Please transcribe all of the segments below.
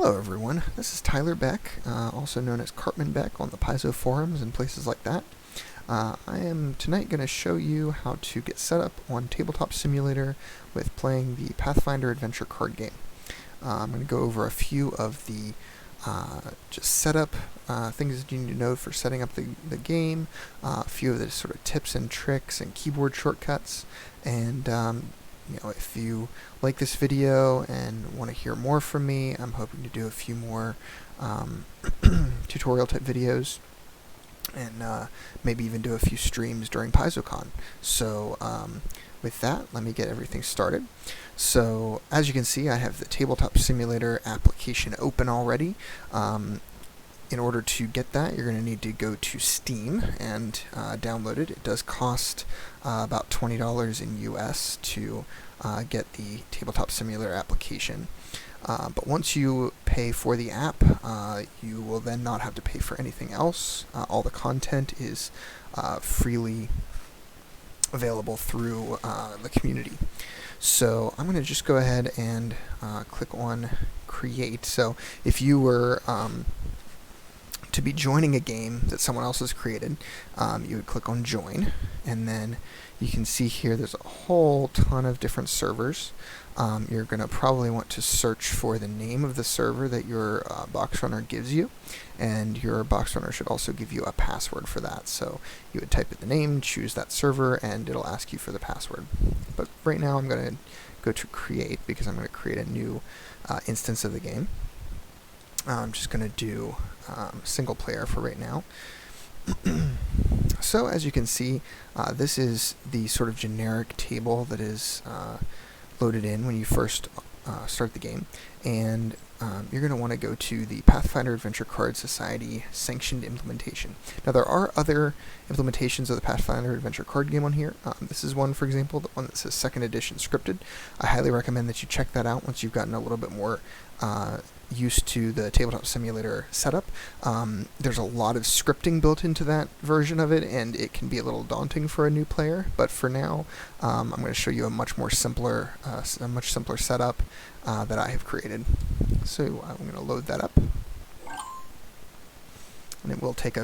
Hello everyone, this is Tyler Beck, also known as Cartman Beck on the Paizo forums and places like that. I am tonight going to show you how to get set up on Tabletop Simulator with playing the Pathfinder Adventure Card Game. I'm going to go over a few of the just setup things that you need to know for setting up the game, a few of the sort of tips and tricks and keyboard shortcuts, and if you like this video and want to hear more from me, I'm hoping to do a few more tutorial type videos and maybe even do a few streams during PaizoCon. So with that, let me get everything started. So as you can see, I have the Tabletop Simulator application open already. In order to get that, you're going to need to go to Steam and download it. It does cost about $20 in US to get the Tabletop Simulator application. But once you pay for the app, you will then not have to pay for anything else. All the content is freely available through the community. So I'm going to just go ahead and click on Create. So if you were to be joining a game that someone else has created, you would click on Join, and then you can see here there's a whole ton of different servers. You're going to probably want to search for the name of the server that your box runner gives you, and your box runner should also give you a password for that. So you would type in the name, choose that server, and it'll ask you for the password. But right now I'm going to go to Create because I'm going to create a new instance of the game. I'm just going to do single player for right now. So as you can see, this is the sort of generic table that is loaded in when you first start the game, and you're going to want to go to the Pathfinder Adventure Card Society sanctioned implementation. Now there are other implementations of the Pathfinder Adventure Card Game on here. This is one, for example, the one that says 2nd edition scripted. I highly recommend that you check that out once you've gotten a little bit more used to the Tabletop Simulator setup. There's a lot of scripting built into that version of it, and it can be a little daunting for a new player. But for now, I'm going to show you a much simpler setup that I have created. So I'm going to load that up, and it will take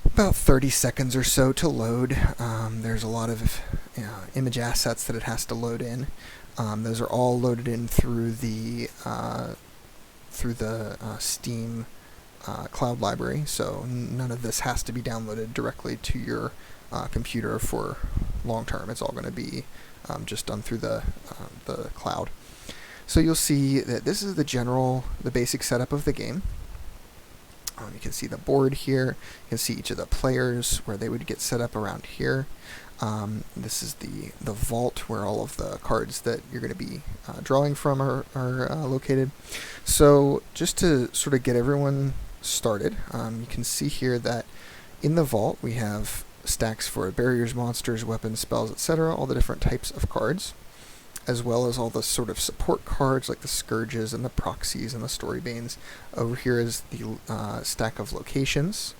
about 30 seconds or so to load. There's a lot of image assets that it has to load in. Those are all loaded in through the Steam cloud library, so none of this has to be downloaded directly to your computer for long term. It's all going to be just done through the cloud. So you'll see that this is the basic setup of the game. You can see the board here. You can see each of the players where they would get set up around here. This is the vault where all of the cards that you're going to be drawing from are located. So just to sort of get everyone started, you can see here that in the vault we have stacks for barriers, monsters, weapons, spells, etc., all the different types of cards, as well as all the sort of support cards like the Scourges and the Proxies and the Storybanes. Over here is the stack of locations,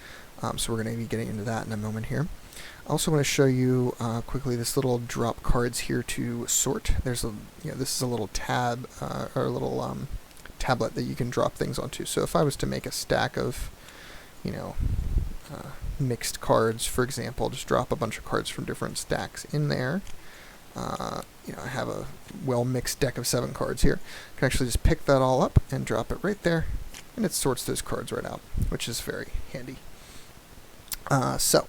so we're going to be getting into that in a moment here. I also want to show you quickly this little drop cards here to sort. There's this is a little tab or a little tablet that you can drop things onto. So if I was to make a stack of mixed cards, for example, just drop a bunch of cards from different stacks in there. I have a well-mixed deck of 7 cards here. I can actually just pick that all up and drop it right there, and it sorts those cards right out, which is very handy. So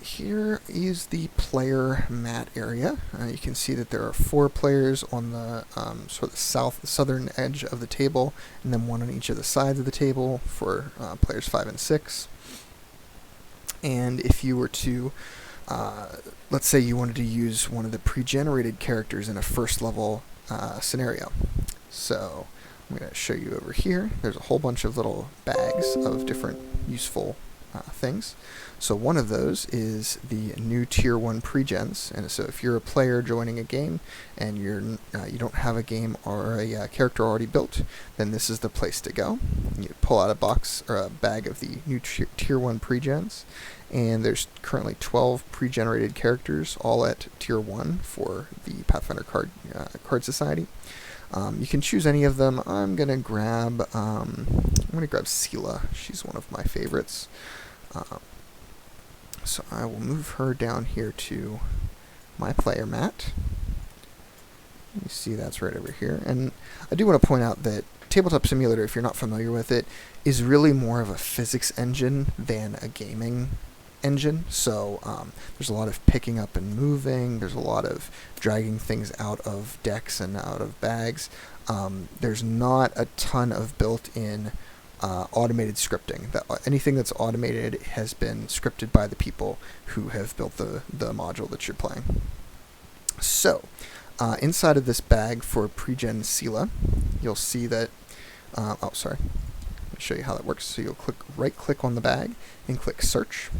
here is the player mat area. You can see that there are 4 players on the sort of southern edge of the table, and then 1 on each of the sides of the table for players 5 and 6. And if you were to let's say you wanted to use one of the pre-generated characters in a first level scenario. So I'm going to show you over here. There's a whole bunch of little bags of different useful things. So one of those is the new Tier 1 pregens, and so if you're a player joining a game and you don't have a game or a character already built, then this is the place to go. You pull out a box or a bag of the new Tier 1 pregens, and there's currently 12 pre-generated characters, all at Tier 1 for the Pathfinder Card Society. You can choose any of them. I'm gonna grab Sela. She's one of my favorites. So I will move her down here to my player mat. You see that's right over here. And I do want to point out that Tabletop Simulator, if you're not familiar with it, is really more of a physics engine than a gaming engine. So there's a lot of picking up and moving. There's a lot of dragging things out of decks and out of bags. There's not a ton of built-in automated scripting. Anything that's automated has been scripted by the people who have built the module that you're playing. So inside of this bag for Pregen Sela, you'll see that, sorry, let me show you how that works. So you'll right-click on the bag and click Search.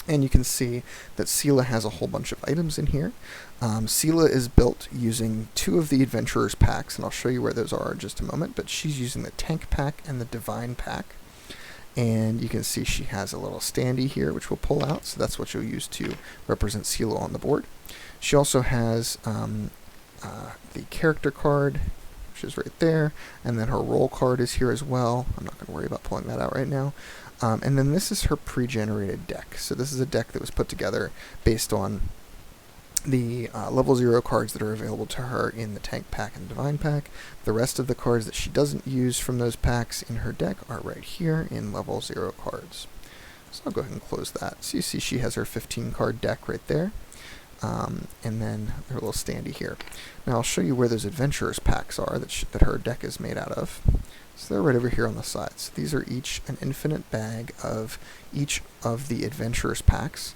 And you can see that Sela has a whole bunch of items in here. Sela is built using 2 of the Adventurer's packs, and I'll show you where those are in just a moment, but she's using the Tank pack and the Divine pack. And you can see she has a little standee here, which we'll pull out, so that's what you'll use to represent Sela on the board. She also has the character card, which is right there, and then her role card is here as well. I'm not going to worry about pulling that out right now. And then this is her pre-generated deck. So this is a deck that was put together based on the level 0 cards that are available to her in the Tank pack and Divine pack. The rest of the cards that she doesn't use from those packs in her deck are right here in level 0 cards. So I'll go ahead and close that. So you see she has her 15 card deck right there. And then her little standee here. Now I'll show you where those Adventurers packs are that her deck is made out of. So they're right over here on the sides. These are each an infinite bag of each of the Adventurers packs,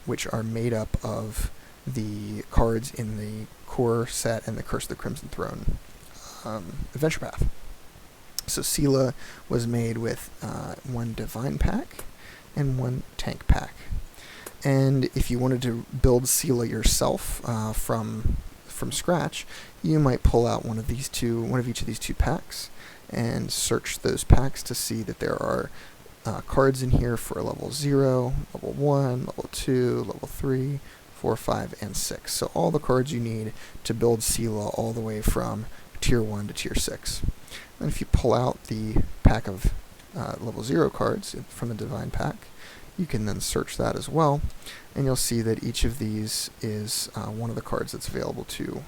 which are made up of the cards in the core set and the Curse of the Crimson Throne adventure path. So Sela was made with 1 Divine pack and 1 Tank pack. And if you wanted to build Sela yourself from scratch, you might pull out one of each of these 2 packs and search those packs to see that there are cards in here for level 0, level 1, level 2, level 3, 4, 5, and 6. So all the cards you need to build Sela all the way from Tier 1 to Tier 6. And if you pull out the pack of level 0 cards from the Divine pack, you can then search that as well, and you'll see that each of these is one of the cards that's available to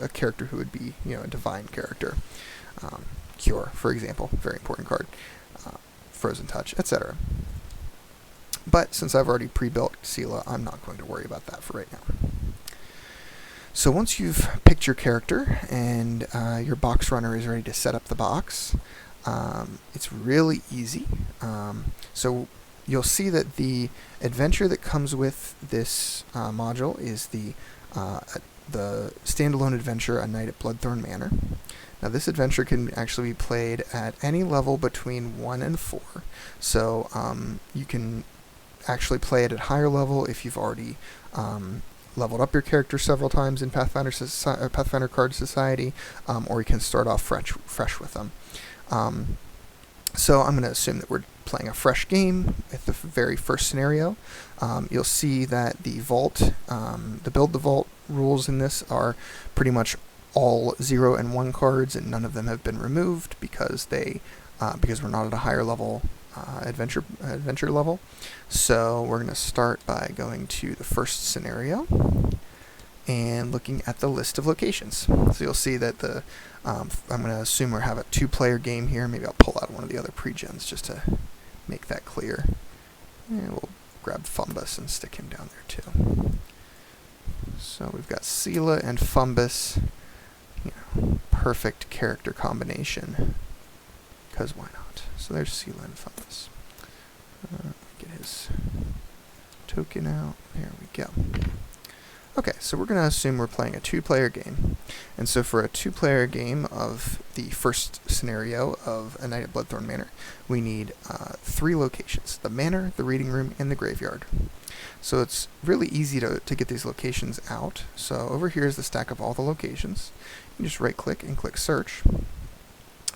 a character who would be, a Divine character. Cure, for example, very important card. Frozen Touch, etc. But since I've already pre-built Sela, I'm not going to worry about that for right now. So once you've picked your character and your box runner is ready to set up the box, it's really easy. So you'll see that the adventure that comes with this module is the standalone adventure, A Night at Bloodthorn Manor. Now this adventure can actually be played at any level between 1 and 4, so you can actually play it at higher level if you've already leveled up your character several times in Pathfinder Card Society, or you can start off fresh with them. So I'm going to assume that we're playing a fresh game at the very first scenario. You'll see that the Build the Vault rules in this are pretty much all 0 and 1 cards, and none of them have been removed because we're not at a higher level adventure level. So we're going to start by going to the first scenario and looking at the list of locations. So you'll see that I'm going to assume we have a 2-player game here. Maybe I'll pull out one of the other pre-gens just to make that clear. And we'll grab Fumbus and stick him down there too. So we've got Sela and Fumbus. Perfect character combination. Because why not? So there's Sela and Fumbus. Get his token out. There we go. Okay, so we're going to assume we're playing a 2-player game. And so for a 2-player game of the first scenario of A Night at Bloodthorn Manor, we need 3 locations: the manor, the reading room, and the graveyard. So it's really easy to get these locations out. So over here is the stack of all the locations. You just right-click and click Search.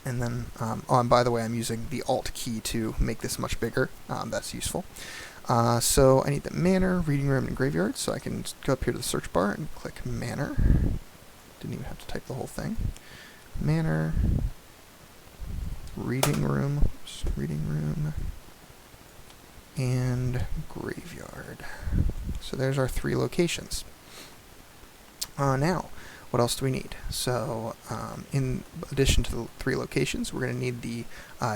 And then, and by the way, I'm using the Alt key to make this much bigger. That's useful. So I need the manor, reading room, and graveyard. So I can go up here to the search bar and click manor. Didn't even have to type the whole thing. Manor, reading room, and graveyard. So there's our 3 locations. Now, what else do we need? So, in addition to the 3 locations, we're going to need the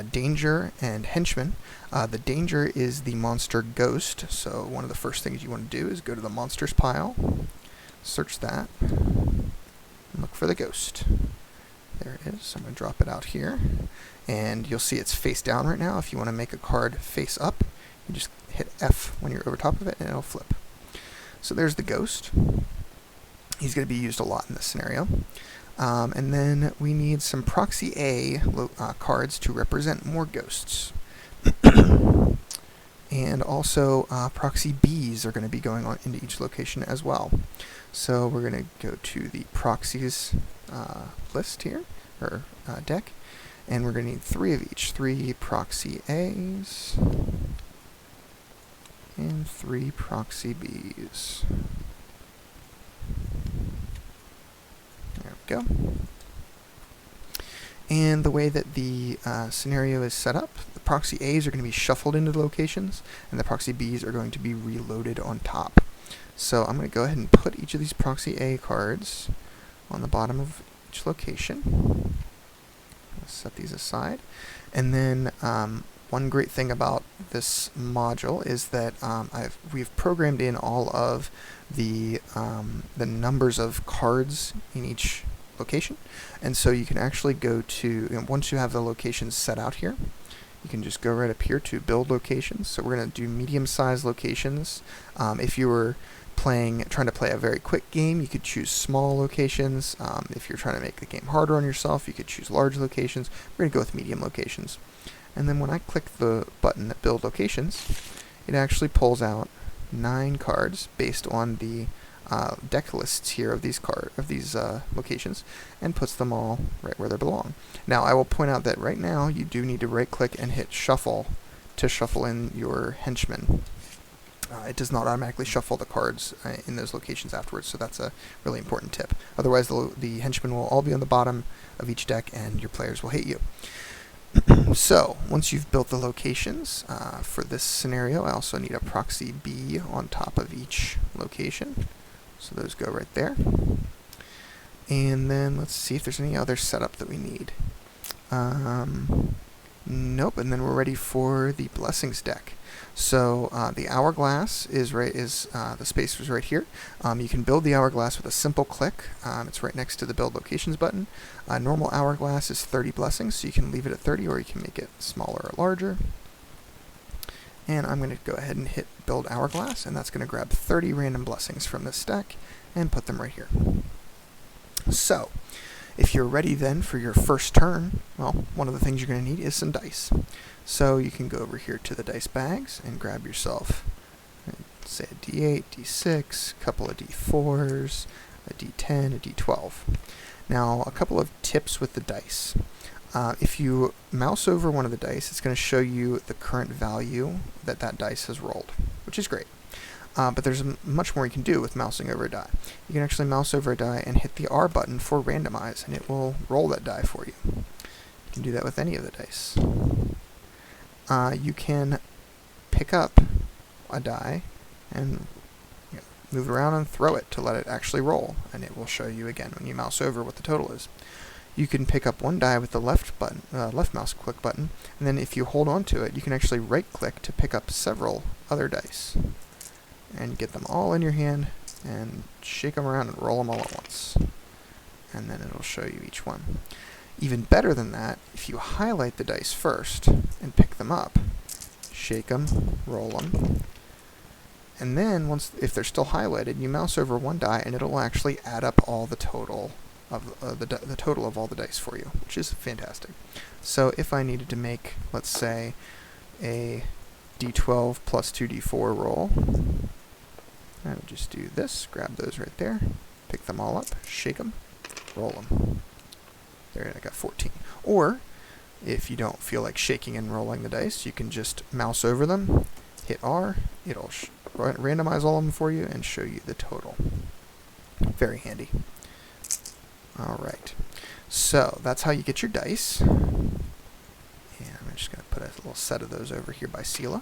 Danger and Henchman. The Danger is the monster Ghost, so one of the first things you want to do is go to the Monsters pile, search that, and look for the Ghost. There it is. I'm going to drop it out here, and you'll see it's face down right now. If you want to make a card face up, you just hit F when you're over top of it, and it'll flip. So there's the Ghost. He's going to be used a lot in this scenario. And then we need some Proxy A cards to represent more ghosts. And also Proxy Bs are going to be going on into each location as well. So we're going to go to the Proxies list here, or deck, and we're going to need 3 of each. 3 Proxy As and 3 Proxy Bs. There we go. And the way that the scenario is set up, the Proxy A's are going to be shuffled into the locations, and the Proxy B's are going to be reloaded on top. So I'm going to go ahead and put each of these Proxy A cards on the bottom of each location. Let's set these aside. And then one great thing about this module is that we've programmed in all of the numbers of cards in each location, and so you can actually go to, once you have the locations set out here, you can just go right up here to build locations. So we're going to do medium-sized locations. If you were trying to play a very quick game, you could choose small locations. If you're trying to make the game harder on yourself, you could choose large locations. We're going to go with medium locations. And then when I click the button that build locations, it actually pulls out 9 cards based on the deck lists here of these locations, and puts them all right where they belong. Now I will point out that right now you do need to right click and hit shuffle to shuffle in your henchman. It does not automatically shuffle the cards in those locations afterwards, so that's a really important tip. Otherwise the henchmen will all be on the bottom of each deck and your players will hate you. So, once you've built the locations for this scenario, I also need a Proxy B on top of each location. So those go right there. And then let's see if there's any other setup that we need. Nope, and then we're ready for the Blessings deck. So the Hourglass the space is right here. You can build the Hourglass with a simple click. It's right next to the Build Locations button. Normal Hourglass is 30 blessings, so you can leave it at 30, or you can make it smaller or larger. And I'm going to go ahead and hit Build Hourglass, and that's going to grab 30 random blessings from this deck and put them right here. So, if you're ready then for your first turn, well, one of the things you're going to need is some dice. So you can go over here to the dice bags and grab yourself, say, a D8, D6, a couple of D4s, a D10, a D12. Now, a couple of tips with the dice. If you mouse over one of the dice, it's going to show you the current value that dice has rolled, which is great. But there's much more you can do with mousing over a die. You can actually mouse over a die and hit the R button for randomize, and it will roll that die for you. You can do that with any of the dice. You can pick up a die and move it around and throw it to let it actually roll, and it will show you again when you mouse over what the total is. You can pick up one die with the left mouse click button, and then if you hold on to it, you can actually right click to pick up several other dice and get them all in your hand and shake them around and roll them all at once, and then it'll show you each one. Even better than that, if you highlight the dice first and pick them up, shake them, roll them, and then if they're still highlighted, you mouse over one die and it'll actually add up all the total of the total of all the dice for you, which is fantastic. So if I needed to make, let's say, a D12 plus 2D4 roll, I would just do this, grab those right there, pick them all up, shake them, roll them. There, I got 14. Or, if you don't feel like shaking and rolling the dice, you can just mouse over them, hit R, it'll randomize all of them for you and show you the total. Very handy. Alright, so that's how you get your dice. And I'm just going to put a little set of those over here by Sela.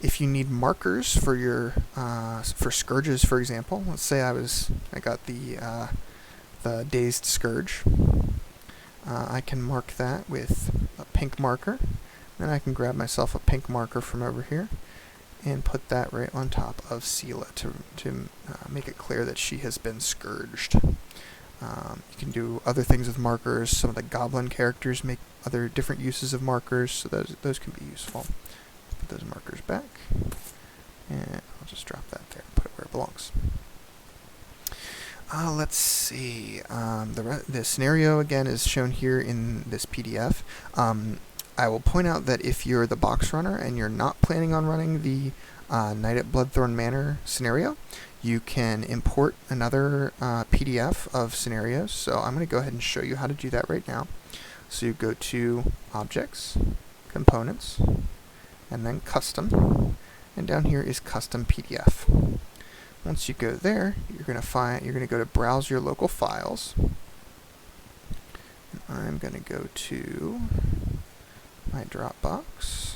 If you need markers for your for scourges, for example, let's say I got the Dazed Scourge. I can mark that with a pink marker. Then I can grab myself a pink marker from over here and put that right on top of Sela to make it clear that she has been scourged. You can do other things with markers. Some of the goblin characters make other different uses of markers, so those can be useful. Put those markers back, and I'll just drop that there and put it where it belongs. Let's see. The scenario again is shown here in this PDF. I will point out that if you're the box runner and you're not planning on running the Night at Bloodthorn Manor scenario, you can import another PDF of scenarios. So I'm going to go ahead and show you how to do that right now. So you go to Objects, Components, and then Custom, and down here is Custom PDF. Once you go there, you're going to go to Browse Your Local Files. And I'm going to go to my Dropbox.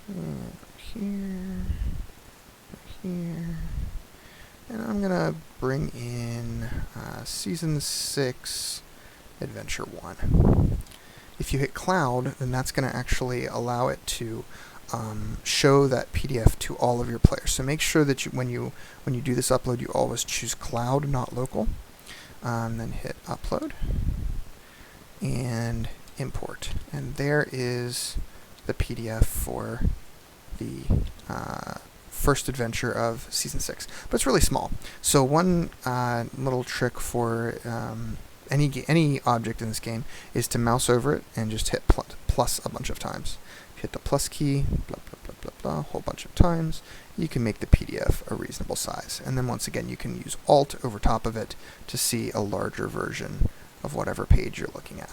And here, here, and I'm going to bring in Season 6, Adventure 1. If you hit Cloud, then that's going to actually allow it to show that PDF to all of your players. So make sure that when you do this upload, you always choose Cloud, not local. Then hit Upload and Import. And there is the PDF for the first adventure of Season 6. But it's really small. So one little trick for any object in this game is to mouse over it and just hit plus a bunch of times. If you hit the plus key, blah, blah, blah, blah, blah, a whole bunch of times, you can make the PDF a reasonable size. And then once again, you can use Alt over top of it to see a larger version of whatever page you're looking at.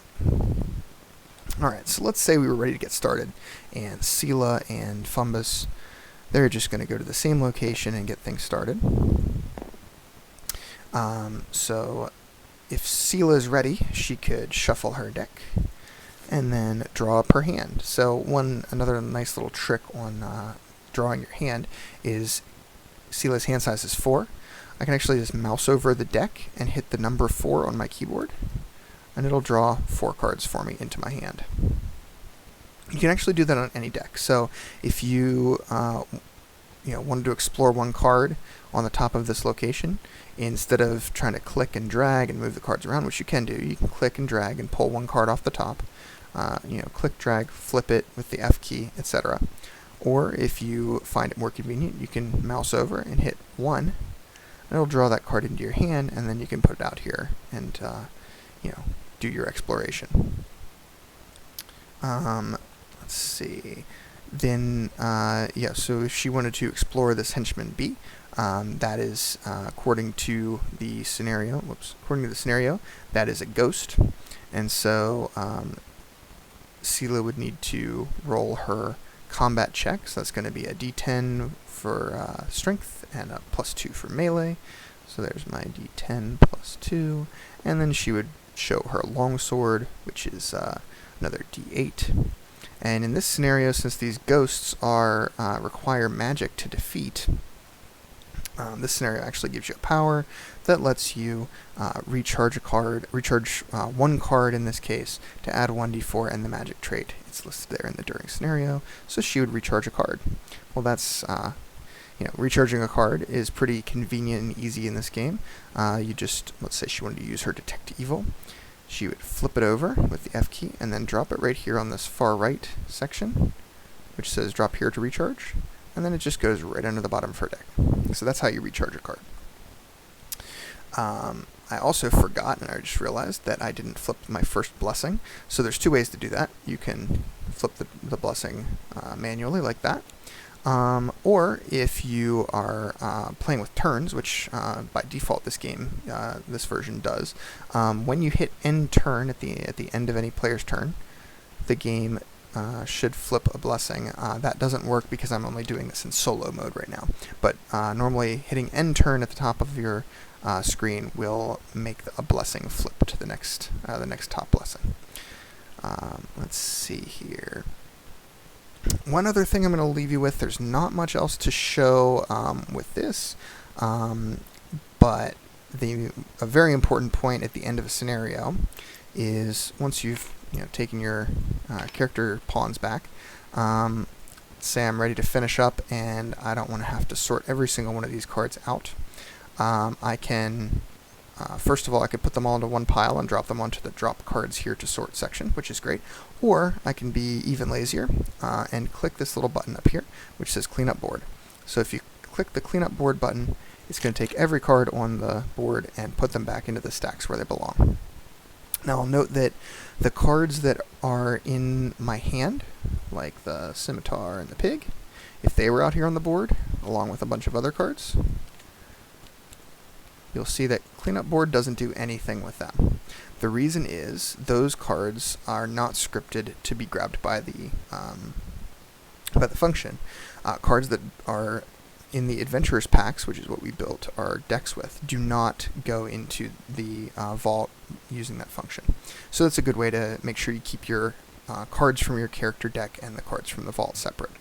Alright, so let's say we were ready to get started, and Sela and Fumbus, they're just going to go to the same location and get things started. So if Sela is ready, she could shuffle her deck and then draw up her hand. So another nice little trick on drawing your hand is Sela's hand size is 4. I can actually just mouse over the deck and hit the number 4 on my keyboard, and it'll draw 4 cards for me into my hand. You can actually do that on any deck. So if you wanted to explore one card on the top of this location, instead of trying to click and drag and move the cards around, which you can do, you can click and drag and pull one card off the top. Click, drag, flip it with the F key, etc. Or if you find it more convenient, you can mouse over and hit 1, and it'll draw that card into your hand, and then you can put it out here and do your exploration. Let's see. Then, so if she wanted to explore this henchman B, that is, according to the scenario, that is a ghost. And so, Sela would need to roll her combat check. So that's going to be a D10 for strength and a +2 for melee. So there's my D10 +2. And then she would show her longsword, which is another D8. And in this scenario, since these ghosts require magic to defeat, this scenario actually gives you a power that lets you recharge one card in this case to add 1d4 and the magic trait. It's listed there in the during scenario, so she would recharge a card. Well, that's recharging a card is pretty convenient and easy in this game. Let's say she wanted to use her Detect Evil. She would flip it over with the F key and then drop it right here on this far right section, which says drop here to recharge, and then it just goes right under the bottom of her deck. So that's how you recharge a card. I also forgot, and I just realized that I didn't flip my first blessing. So there's 2 ways to do that. You can flip the blessing manually like that. Or if you are playing with turns, which by default this version does, when you hit end turn at the end of any player's turn, the game should flip a blessing. That doesn't work because I'm only doing this in solo mode right now. But normally hitting end turn at the top of your screen will make a blessing flip to the next top blessing. Let's see here. One other thing I'm going to leave you with, there's not much else to show with this, but a very important point at the end of a scenario is once you've taken your character pawns back, say I'm ready to finish up and I don't want to have to sort every single one of these cards out. I can, first of all, I could put them all into one pile and drop them onto the drop cards here to sort section, which is great. Or I can be even lazier and click this little button up here, which says Clean Up Board. So if you click the Clean Up Board button, it's going to take every card on the board and put them back into the stacks where they belong. Now I'll note that the cards that are in my hand, like the scimitar and the pig, if they were out here on the board, along with a bunch of other cards, you'll see that Cleanup Board doesn't do anything with them. The reason is those cards are not scripted to be grabbed by the function. Cards that are in the Adventurers packs, which is what we built our decks with, do not go into the vault using that function. So that's a good way to make sure you keep your cards from your character deck and the cards from the vault separate.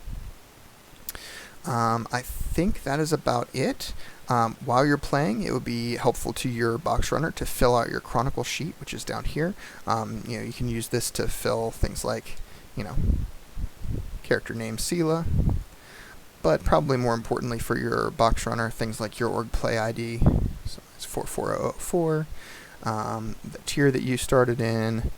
I think that is about it. While you're playing, it would be helpful to your box runner to fill out your chronicle sheet, which is down here. You can use this to fill things like, character name Sela, but probably more importantly for your box runner, things like your org play ID, so it's 44004, the tier that you started in,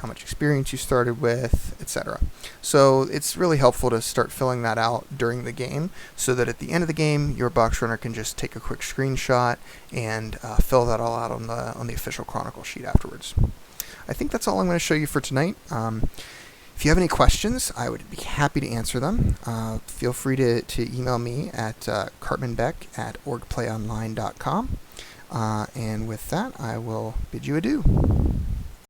how much experience you started with, etc. So it's really helpful to start filling that out during the game so that at the end of the game your box runner can just take a quick screenshot and fill that all out on the official chronicle sheet afterwards. I think that's all I'm going to show you for tonight. If you have any questions, I would be happy to answer them. Feel free to email me at cartmanbeck@orgplayonline.com. And with that, I will bid you adieu.